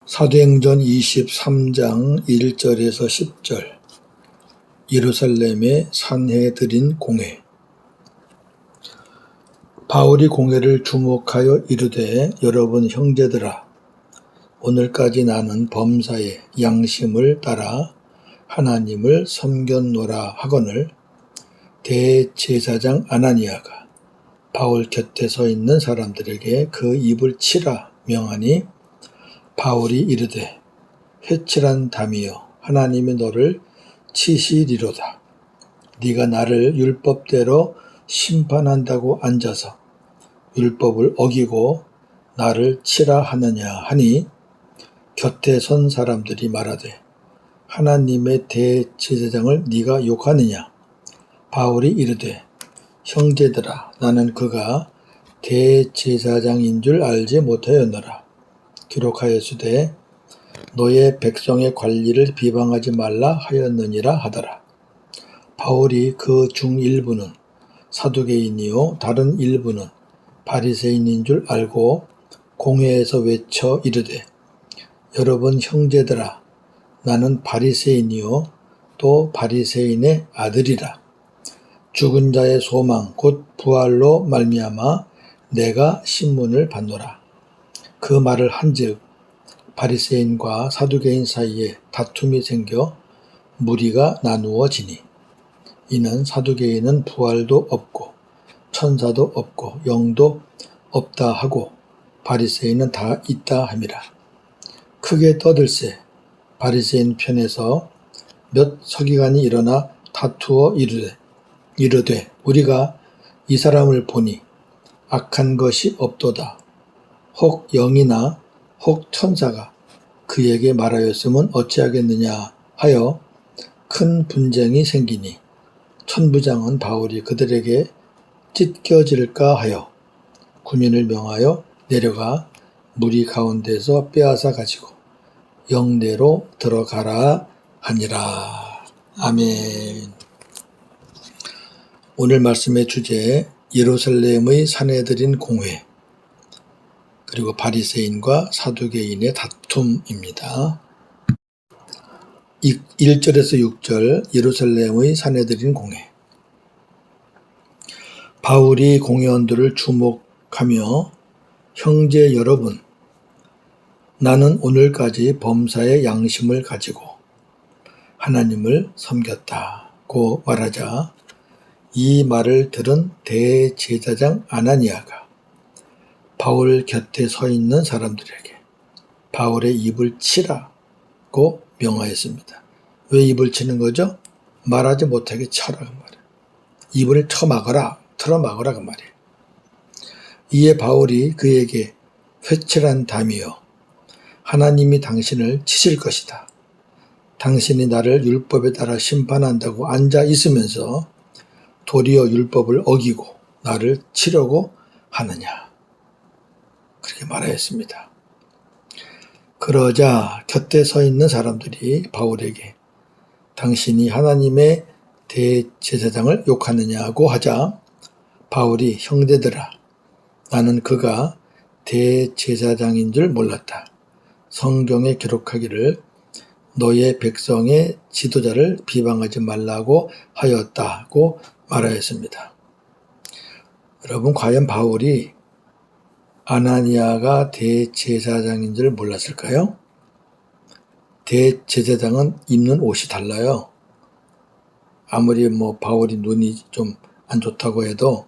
사도행전 23장 1절에서 10절 예루살렘의 산헤드린 공회. 바울이 공회를 주목하여 이르되, 여러분 형제들아, 오늘까지 나는 범사의 양심을 따라 하나님을 섬겼노라 하거늘, 대제사장 아나니아가 바울 곁에 서 있는 사람들에게 그 입을 치라 명하니, 바울이 이르되, 회칠한 담이여, 하나님이 너를 치시리로다. 네가 나를 율법대로 심판한다고 앉아서 율법을 어기고 나를 치라 하느냐 하니, 곁에 선 사람들이 말하되, 하나님의 대제사장을 네가 욕하느냐? 바울이 이르되, 형제들아, 나는 그가 대제사장인 줄 알지 못하였노라. 기록하였으되 너의 백성의 관리를 비방하지 말라 하였느니라 하더라. 바울이 그 중 일부는 사두개인이요 다른 일부는 바리새인인 줄 알고 공회에서 외쳐 이르되, 여러분 형제들아, 나는 바리새인이요 또 바리새인의 아들이라. 죽은 자의 소망 곧 부활로 말미암아 내가 신문을 받노라. 그 말을 한즉 바리새인과 사두개인 사이에 다툼이 생겨 무리가 나누어지니, 이는 사두개인은 부활도 없고 천사도 없고 영도 없다 하고 바리새인은 다 있다 함이라. 크게 떠들세 바리새인 편에서 몇 서기관이 일어나 다투어 이르되 우리가 이 사람을 보니 악한 것이 없도다. 혹 영이나 혹 천사가 그에게 말하였으면 어찌하겠느냐 하여 큰 분쟁이 생기니, 천부장은 바울이 그들에게 찢겨질까 하여 군인을 명하여 내려가 무리 가운데서 빼앗아 가지고 영내로 들어가라 하니라. 아멘. 오늘 말씀의 주제, 예루살렘의 산헤드린 공회 그리고 바리새인과 사두개인의 다툼입니다. 1절에서 6절 예루살렘의 산헤드린 공회. 바울이 공회원들을 주목하며, 형제 여러분, 나는 오늘까지 범사의 양심을 가지고 하나님을 섬겼다고 말하자, 이 말을 들은 대제사장 아나니아가 바울 곁에 서 있는 사람들에게 바울의 입을 치라고 명하였습니다. 왜 입을 치는 거죠? 말하지 못하게 쳐라 그 말이에요. 입을 틀어막아라 그 말이에요. 이에 바울이 그에게, 회칠한 담이여, 하나님이 당신을 치실 것이다. 당신이 나를 율법에 따라 심판한다고 앉아 있으면서 도리어 율법을 어기고 나를 치려고 하느냐, 그렇게 말하였습니다. 그러자 곁에 서 있는 사람들이 바울에게, 당신이 하나님의 대제사장을 욕하느냐고 하자, 바울이, 형제들아, 나는 그가 대제사장인 줄 몰랐다. 성경에 기록하기를 너의 백성의 지도자를 비방하지 말라고 하였다고 말하였습니다. 여러분, 과연 바울이 아나니아가 대제사장인 줄 몰랐을까요? 대제사장은 입는 옷이 달라요. 아무리 바울이 눈이 좀 안 좋다고 해도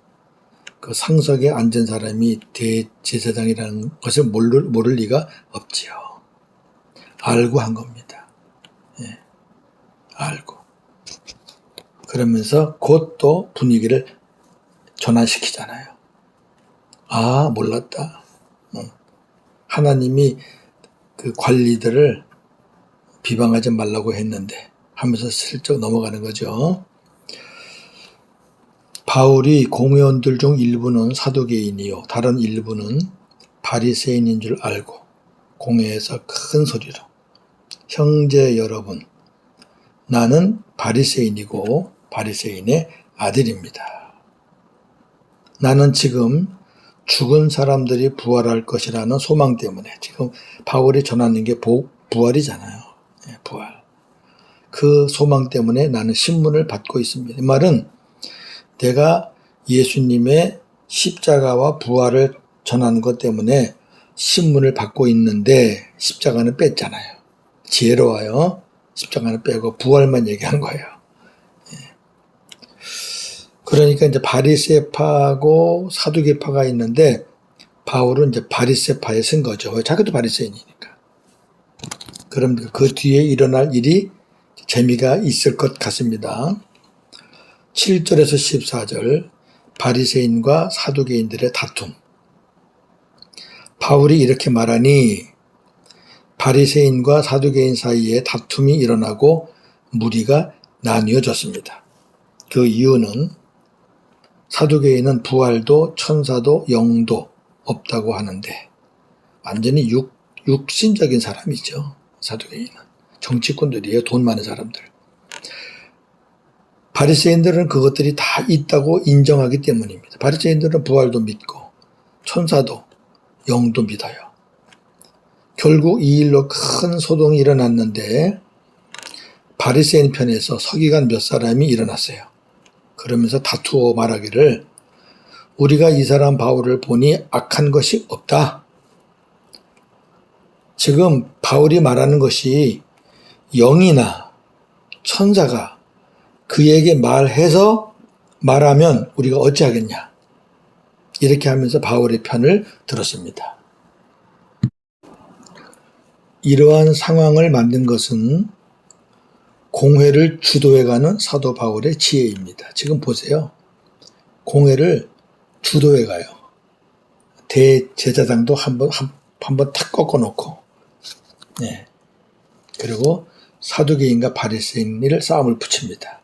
그 상석에 앉은 사람이 대제사장이라는 것을 모를 리가 없지요. 알고 한 겁니다. 예, 알고. 그러면서 곧 또 분위기를 전환시키잖아요. 아, 몰랐다. 하나님이 그 관리들을 비방하지 말라고 했는데 하면서 슬쩍 넘어가는 거죠. 바울이 공회원들 중 일부는 사두개인이요 다른 일부는 바리새인인 줄 알고 공회에서 큰 소리로, 형제 여러분, 나는 바리새인이고 바리새인의 아들입니다. 나는 지금 죽은 사람들이 부활할 것이라는 소망 때문에 지금 바울이 전하는 게 부활이잖아요. 예, 부활. 그 소망 때문에 나는 신문을 받고 있습니다. 이 말은 내가 예수님의 십자가와 부활을 전하는 것 때문에 신문을 받고 있는데 십자가는 뺐잖아요. 지혜로워요. 십자가는 빼고 부활만 얘기한 거예요. 그러니까 이제 바리새파하고 사두개파가 있는데 바울은 이제 바리새파에 쓴 거죠. 자기도 바리새인이니까. 그럼 그 뒤에 일어날 일이 재미가 있을 것 같습니다. 7절에서 14절 바리새인과 사두개인들의 다툼. 바울이 이렇게 말하니 바리새인과 사두개인 사이에 다툼이 일어나고 무리가 나뉘어졌습니다. 그 이유는 사두개인은 부활도 천사도 영도 없다고 하는데 완전히 육신적인 사람이죠. 사두개인은. 정치꾼들이에요. 돈 많은 사람들. 바리새인들은 그것들이 다 있다고 인정하기 때문입니다. 바리새인들은 부활도 믿고 천사도 영도 믿어요. 결국 이 일로 큰 소동이 일어났는데 바리새인 편에서 서기관 몇 사람이 일어났어요. 그러면서 다투어 말하기를 우리가 이 사람 바울을 보니 악한 것이 없다. 지금 바울이 말하는 것이 영이나 천사가 그에게 말하면 우리가 어찌하겠냐. 이렇게 하면서 바울의 편을 들었습니다. 이러한 상황을 만든 것은 공회를 주도해가는 사도 바울의 지혜입니다. 지금 보세요. 공회를 주도해가요. 대제사장도 한번 탁 꺾어놓고, 네. 그리고 사두개인과 바리새인을 싸움을 붙입니다.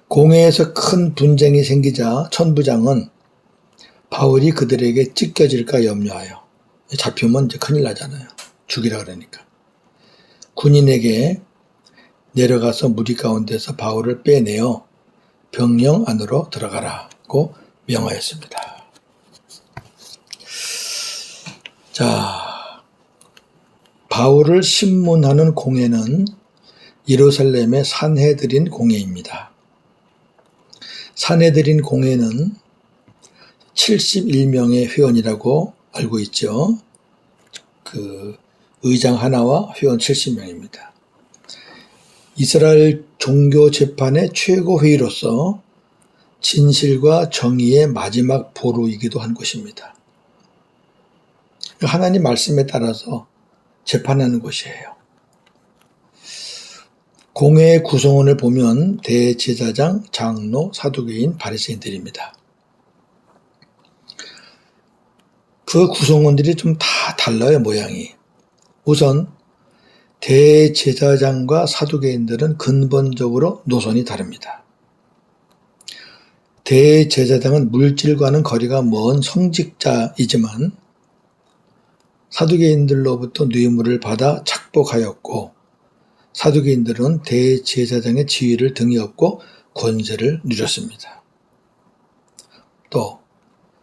공회에서 큰 분쟁이 생기자 천부장은 바울이 그들에게 찢겨질까 염려하여 잡히면 이제 큰일 나잖아요. 죽이라 그러니까. 군인에게 내려가서 무리 가운데서 바울을 빼내어 병영 안으로 들어가라고 명하였습니다. 자, 바울을 신문하는 공회는 예루살렘의 산헤드린 공회입니다. 산헤드린 공회는 71명의 회원이라고 알고 있죠. 그 의장 하나와 회원 70명입니다. 이스라엘 종교 재판의 최고 회의로서 진실과 정의의 마지막 보루이기도 한 곳입니다. 하나님 말씀에 따라서 재판하는 곳이에요. 공회의 구성원을 보면 대제사장, 장로, 사두개인, 바리새인들입니다. 그 구성원들이 좀 다 달라요, 모양이. 우선 대제사장과 사두개인들은 근본적으로 노선이 다릅니다. 대제사장은 물질과는 거리가 먼 성직자이지만 사두개인들로부터 뇌물을 받아 착복하였고 사두개인들은 대제사장의 지위를 등에 업고 권세를 누렸습니다. 또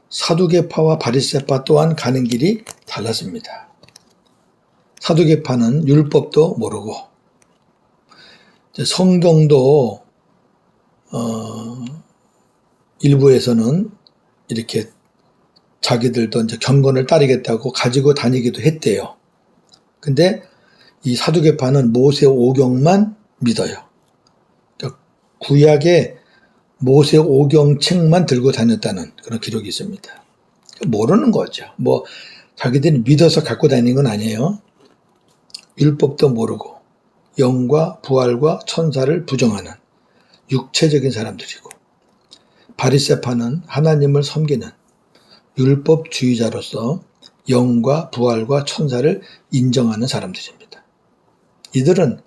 사두개파와 바리새파 또한 가는 길이 달랐습니다. 사두개파는 율법도 모르고 성경도 일부에서는 이렇게 자기들도 이제 경건을 따르겠다고 가지고 다니기도 했대요. 근데 이 사두개파는 모세 오경만 믿어요. 그러니까 구약의 모세 오경 책만 들고 다녔다는 그런 기록이 있습니다. 모르는 거죠. 뭐 자기들이 믿어서 갖고 다니는 건 아니에요. 율법도 모르고 영과 부활과 천사를 부정하는 육체적인 사람들이고 바리새파는 하나님을 섬기는 율법주의자로서 영과 부활과 천사를 인정하는 사람들입니다. 이들은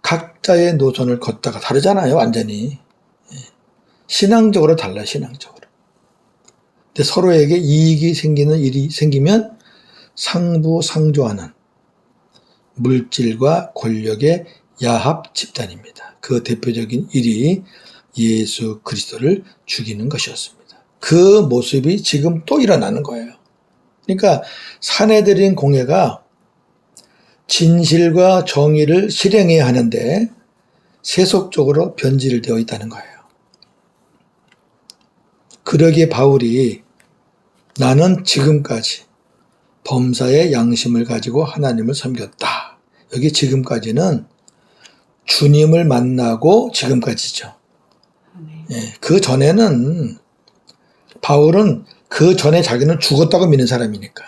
각자의 노선을 걷다가 다르잖아요. 완전히. 신앙적으로 달라요. 신앙적으로. 근데 서로에게 이익이 생기는 일이 생기면 상부상조하는 물질과 권력의 야합 집단입니다. 그 대표적인 일이 예수 그리스도를 죽이는 것이었습니다. 그 모습이 지금 또 일어나는 거예요. 그러니까 사내들인 공예가 진실과 정의를 실행해야 하는데 세속적으로 변질되어 있다는 거예요. 그러기에 바울이 나는 지금까지 범사의 양심을 가지고 하나님을 섬겼다. 여기 지금까지는 주님을 만나고 지금까지죠. 예, 그 전에는 바울은 그 전에 자기는 죽었다고 믿는 사람이니까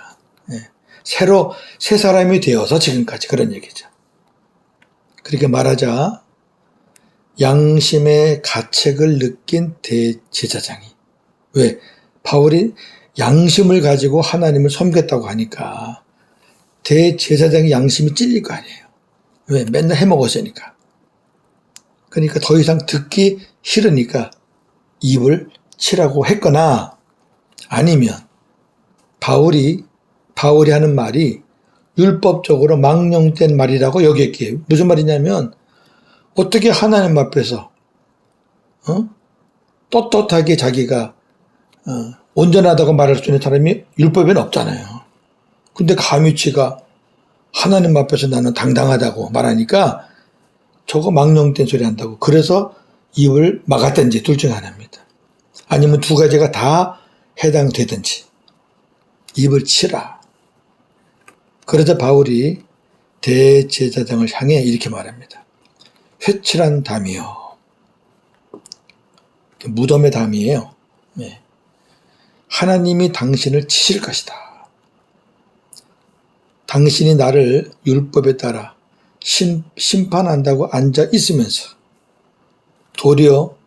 새로 새 사람이 되어서 지금까지 그런 얘기죠. 그렇게 말하자 양심의 가책을 느낀 대제사장이 왜? 바울이 양심을 가지고 하나님을 섬겼다고 하니까 대제사장의 양심이 찔릴 거 아니에요. 왜? 맨날 해먹었으니까. 그러니까 더 이상 듣기 싫으니까 입을 치라고 했거나 아니면 바울이 하는 말이 율법적으로 망령된 말이라고 여겼기에 무슨 말이냐면 어떻게 하나님 앞에서 떳떳하게 자기가 온전하다고 말할 수 있는 사람이 율법에는 없잖아요. 근데 감히 지가 하나님 앞에서 나는 당당하다고 말하니까 저거 망령된 소리 한다고. 그래서 입을 막았든지 둘 중 하나입니다. 아니면 두 가지가 다 해당되든지 입을 치라. 그러자 바울이 대제사장을 향해 이렇게 말합니다. 회칠한 담이요. 무덤의 담이에요. 네. 하나님이 당신을 치실 것이다. 당신이 나를 율법에 따라 심판한다고 앉아 있으면서 도리어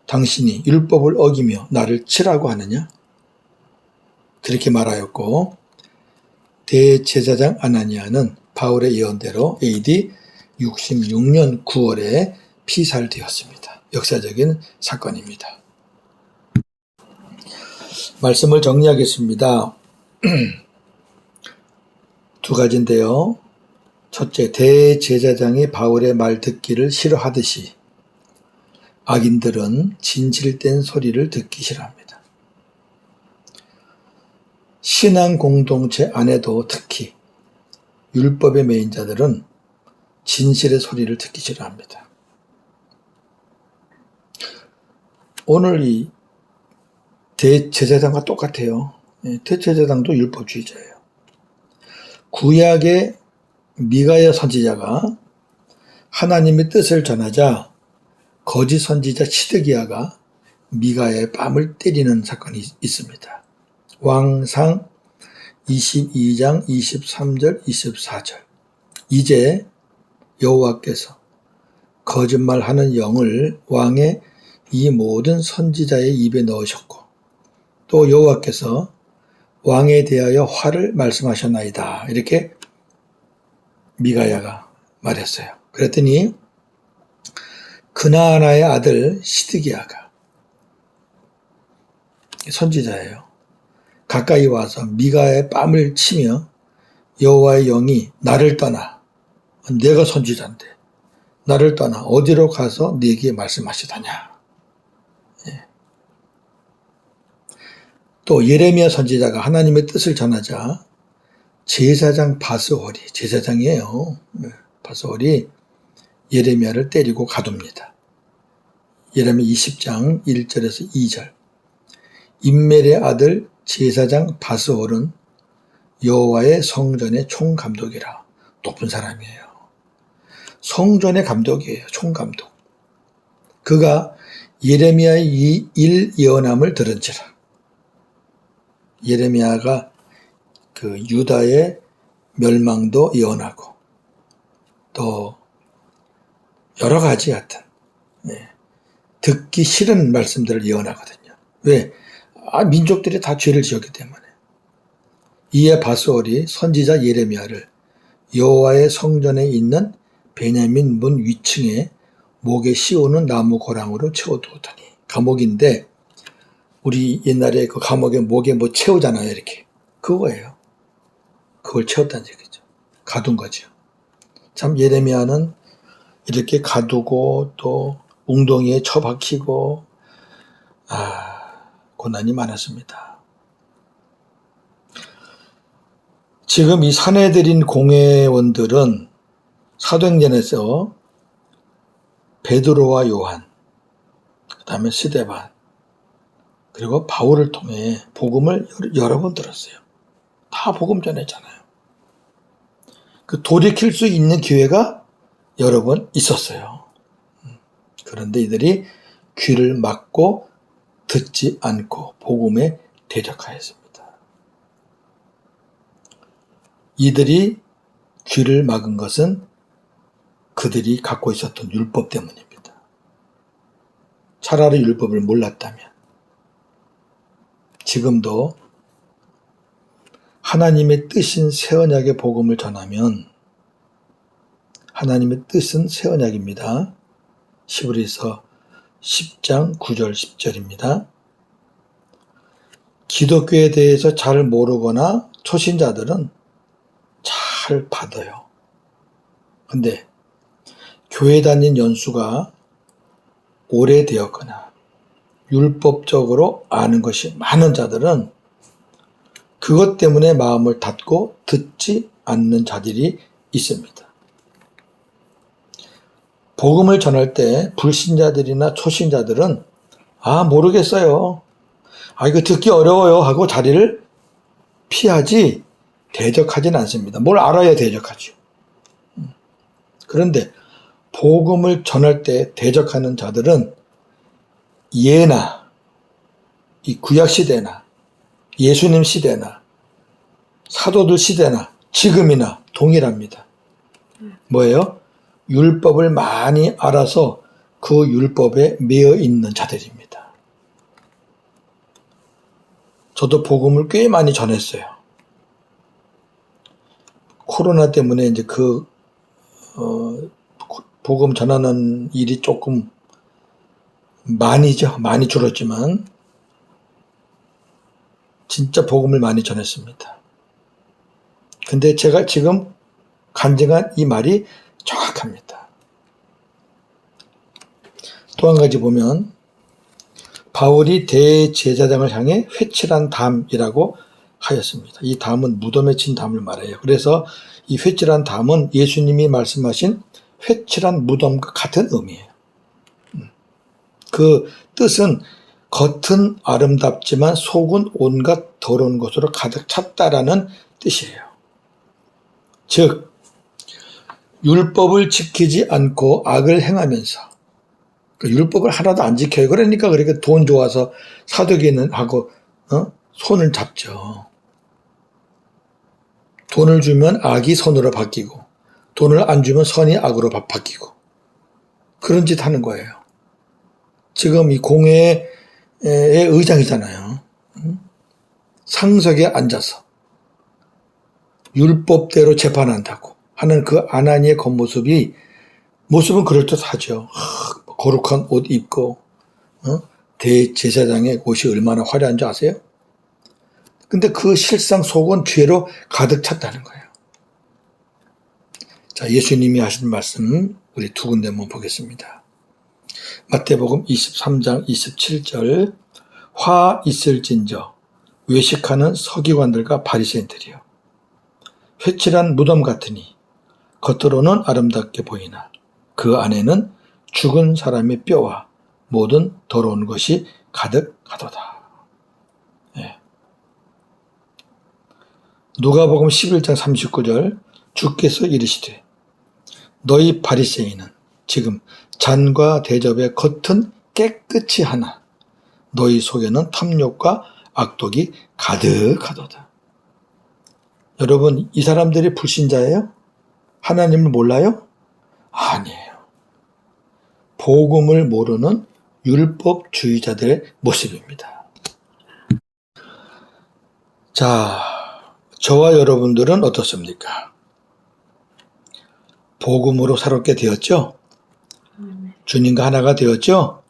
당신이 율법을 어기며 나를 치라고 하느냐? 그렇게 말하였고 대제사장 아나니아는 바울의 예언대로 AD 66년 9월에 피살되었습니다. 역사적인 사건입니다. 말씀을 정리하겠습니다. 두 가지인데요. 첫째, 대제사장이 바울의 말 듣기를 싫어하듯이 악인들은 진실된 소리를 듣기 싫어합니다. 신앙 공동체 안에도 특히 율법의 매인 자들은 진실의 소리를 듣기 싫어합니다. 오늘 이 대제사장과 똑같아요. 대제사장도 율법주의자예요. 구약의 미가야 선지자가 하나님의 뜻을 전하자 거짓 선지자 시드기야가 미가야의 뺨을 때리는 사건이 있습니다. 왕상 22장 23절 24절 이제 여호와께서 거짓말하는 영을 왕의 이 모든 선지자의 입에 넣으셨고 또 여호와께서 왕에 대하여 화를 말씀하셨나이다. 이렇게 미가야가 말했어요. 그랬더니 그나아나의 아들 시드기야가 선지자예요. 가까이 와서 미가야의 뺨을 치며 여호와의 영이 나를 떠나 내가 선지자인데 나를 떠나 어디로 가서 네게 말씀하시다냐. 또 예레미야 선지자가 하나님의 뜻을 전하자 제사장 바스홀이 제사장이에요. 바스홀이 예레미야를 때리고 가둡니다. 예레미야 20장 1절에서 2절 임멜의 아들 제사장 바스홀은 여호와의 성전의 총감독이라. 높은 사람이에요. 성전의 감독이에요. 총감독. 그가 예레미야의 이 일 예언함을 들은지라. 예레미야가 그 유다의 멸망도 예언하고 또 여러 가지 같은 듣기 싫은 말씀들을 예언하거든요. 왜? 민족들이 다 죄를 지었기 때문에. 이에 바스홀이 선지자 예레미야를 여호와의 성전에 있는 베냐민 문 위층에 목에 씌우는 나무 고랑으로 채워두었더니 감옥인데 우리 옛날에 그 감옥에 목에 뭐 채우잖아요. 이렇게. 그거예요. 그걸 채웠다는 얘기죠. 가둔 거죠. 참 예레미야는 이렇게 가두고 또 웅덩이에 처박히고 고난이 많았습니다. 지금 이 산해드린 공회원들은 사도행전에서 베드로와 요한, 그 다음에 스데반, 그리고 바울을 통해 복음을 여러 번 들었어요. 다 복음 전했잖아요. 그 돌이킬 수 있는 기회가 여러 번 있었어요. 그런데 이들이 귀를 막고 듣지 않고 복음에 대적하였습니다. 이들이 귀를 막은 것은 그들이 갖고 있었던 율법 때문입니다. 차라리 율법을 몰랐다면 지금도 하나님의 뜻인 새 언약의 복음을 전하면 하나님의 뜻은 새 언약입니다. 히브리서 10장 9절 10절입니다. 기독교에 대해서 잘 모르거나 초신자들은 잘 받아요. 근데 교회 다닌 연수가 오래되었거나 율법적으로 아는 것이 많은 자들은 그것 때문에 마음을 닫고 듣지 않는 자들이 있습니다. 복음을 전할 때 불신자들이나 초신자들은 모르겠어요. 이거 듣기 어려워요 하고 자리를 피하지 대적하지는 않습니다. 뭘 알아야 대적하죠. 그런데 복음을 전할 때 대적하는 자들은 예나 이 구약 시대나 예수님 시대나 사도들 시대나 지금이나 동일합니다. 뭐예요? 율법을 많이 알아서 그 율법에 매여 있는 자들입니다. 저도 복음을 꽤 많이 전했어요. 코로나 때문에 이제 복음 전하는 일이 조금 많이 줄었지만 진짜 복음을 많이 전했습니다. 근데 제가 지금 간증한 이 말이 정확합니다. 또 한 가지 보면 바울이 대제사장을 향해 회칠한 담이라고 하였습니다. 이 담은 무덤에 친 담을 말해요. 그래서 이 회칠한 담은 예수님이 말씀하신 회칠한 무덤과 같은 의미예요. 그 뜻은 겉은 아름답지만 속은 온갖 더러운 것으로 가득 찼다라는 뜻이에요. 즉 율법을 지키지 않고 악을 행하면서 율법을 하나도 안 지켜요. 그러니까 그렇게 돈 좋아서 사두개는 하고 손을 잡죠. 돈을 주면 악이 선으로 바뀌고 돈을 안 주면 선이 악으로 바뀌고 그런 짓 하는 거예요. 지금 이 공회의 의장이잖아요. 상석에 앉아서 율법대로 재판한다고 하는 그 아나니의 모습은 그럴듯하죠. 거룩한 옷 입고 대제사장의 옷이 얼마나 화려한 줄 아세요? 근데 그 실상 속은 죄로 가득 찼다는 거예요. 자, 예수님이 하신 말씀 우리 두 군데 한번 보겠습니다. 마태복음 23장 27절 화 있을진저 외식하는 서기관들과 바리새인들이여 회칠한 무덤 같으니 겉으로는 아름답게 보이나 그 안에는 죽은 사람의 뼈와 모든 더러운 것이 가득하도다. 예. 누가복음 11장 39절 주께서 이르시되 너희 바리새인은 지금 잔과 대접의 겉은 깨끗이 하나 너희 속에는 탐욕과 악독이 가득하도다. 여러분 이 사람들이 불신자예요? 하나님을 몰라요? 아니에요. 복음을 모르는 율법주의자들의 모습입니다. 자, 저와 여러분들은 어떻습니까? 복음으로 새롭게 되었죠? 주님과 하나가 되었죠?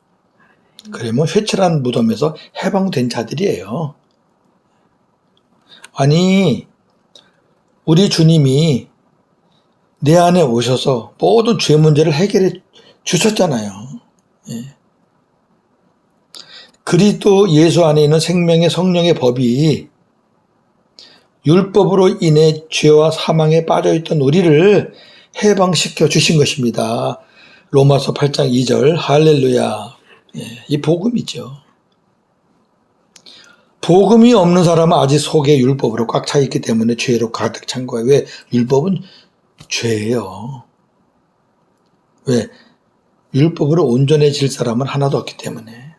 그러면 회칠한 무덤에서 해방된 자들이에요. 아니, 우리 주님이 내 안에 오셔서 모든 죄 문제를 해결해 주셨잖아요. 예. 그리스도 예수 안에 있는 생명의 성령의 법이 율법으로 인해 죄와 사망에 빠져있던 우리를 해방시켜 주신 것입니다. 로마서 8장 2절 할렐루야. 이 복음이죠. 복음이 없는 사람은 아직 속에 율법으로 꽉 차 있기 때문에 죄로 가득 찬 거예요. 왜? 율법은 죄예요. 왜? 율법으로 온전해질 사람은 하나도 없기 때문에.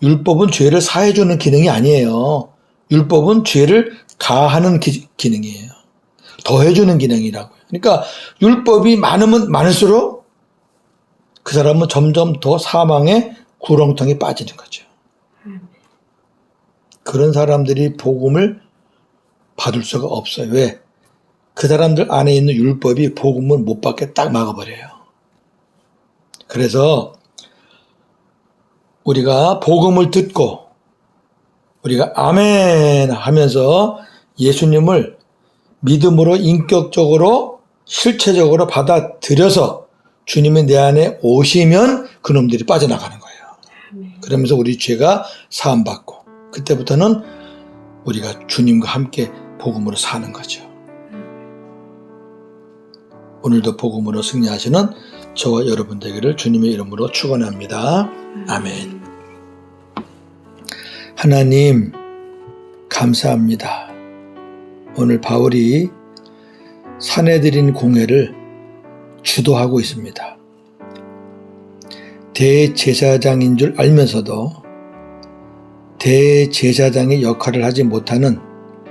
율법은 죄를 사해주는 기능이 아니에요. 율법은 죄를 가하는 기능이에요. 더해주는 기능이라고요. 그러니까 율법이 많으면 많을수록 그 사람은 점점 더 사망의 구렁텅이에 빠지는 거죠. 그런 사람들이 복음을 받을 수가 없어요. 왜? 그 사람들 안에 있는 율법이 복음을 못 받게 딱 막아버려요. 그래서 우리가 복음을 듣고 우리가 아멘 하면서 예수님을 믿음으로 인격적으로 실체적으로 받아들여서 주님이 내 안에 오시면 그놈들이 빠져나가는 거예요. 그러면서 우리 죄가 사함받고 그때부터는 우리가 주님과 함께 복음으로 사는 거죠. 오늘도 복음으로 승리하시는 저와 여러분 되기를 주님의 이름으로 축원합니다. 아멘. 하나님 감사합니다. 오늘 바울이 사내들인 공회를 주도하고 있습니다. 대제사장인 줄 알면서도 대제사장의 역할을 하지 못하는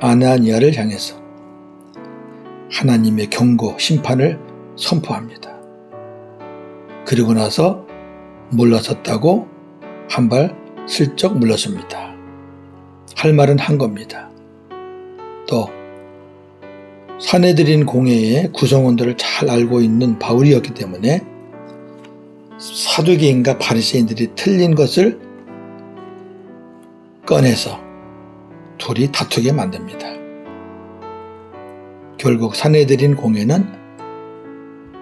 아나니아를 향해서 하나님의 경고, 심판을 선포합니다. 그리고 나서 물러섰다고 한 발 슬쩍 물렀습니다. 할 말은 한 겁니다. 또 사내들인 공회의 구성원들을 잘 알고 있는 바울이었기 때문에 사두개인과 바리새인들이 틀린 것을 꺼내서 둘이 다투게 만듭니다. 결국 사내들인 공회는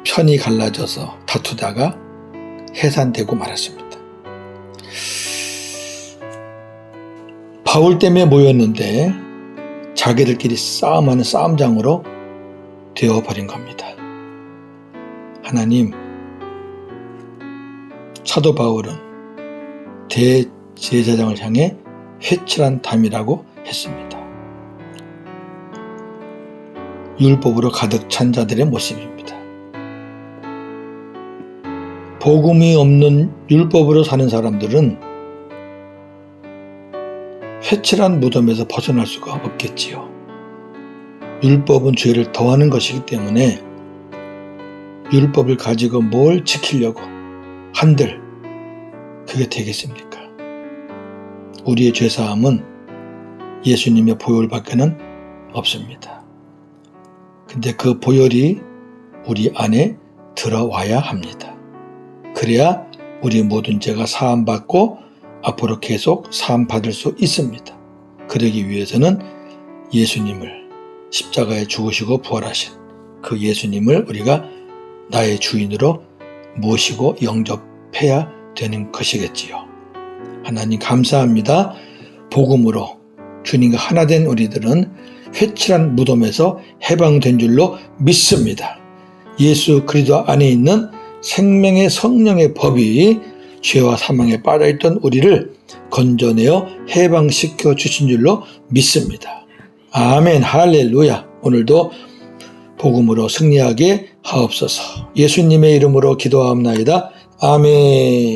편이 갈라져서 다투다가 해산되고 말았습니다. 바울 때문에 모였는데 자기들끼리 싸움하는 싸움장으로 되어버린 겁니다. 하나님, 사도 바울은 대제사장을 향해 회칠한 담이라고 했습니다. 율법으로 가득 찬 자들의 모습입니다. 복음이 없는 율법으로 사는 사람들은 회칠한 무덤에서 벗어날 수가 없겠지요. 율법은 죄를 더하는 것이기 때문에 율법을 가지고 뭘 지키려고 한들 그게 되겠습니까? 우리의 죄사함은 예수님의 보혈밖에는 없습니다. 근데 그 보혈이 우리 안에 들어와야 합니다. 그래야 우리 모든 죄가 사함받고 앞으로 계속 사함받을 수 있습니다. 그러기 위해서는 예수님을 십자가에 죽으시고 부활하신 그 예수님을 우리가 나의 주인으로 모시고 영접해야 되는 것이겠지요. 하나님 감사합니다. 복음으로 주님과 하나 된 우리들은 회칠한 무덤에서 해방된 줄로 믿습니다. 예수 그리스도 안에 있는 생명의 성령의 법이 죄와 사망에 빠져있던 우리를 건져내어 해방시켜 주신 줄로 믿습니다. 아멘 할렐루야. 오늘도 복음으로 승리하게 하옵소서. 예수님의 이름으로 기도하옵나이다. 아멘.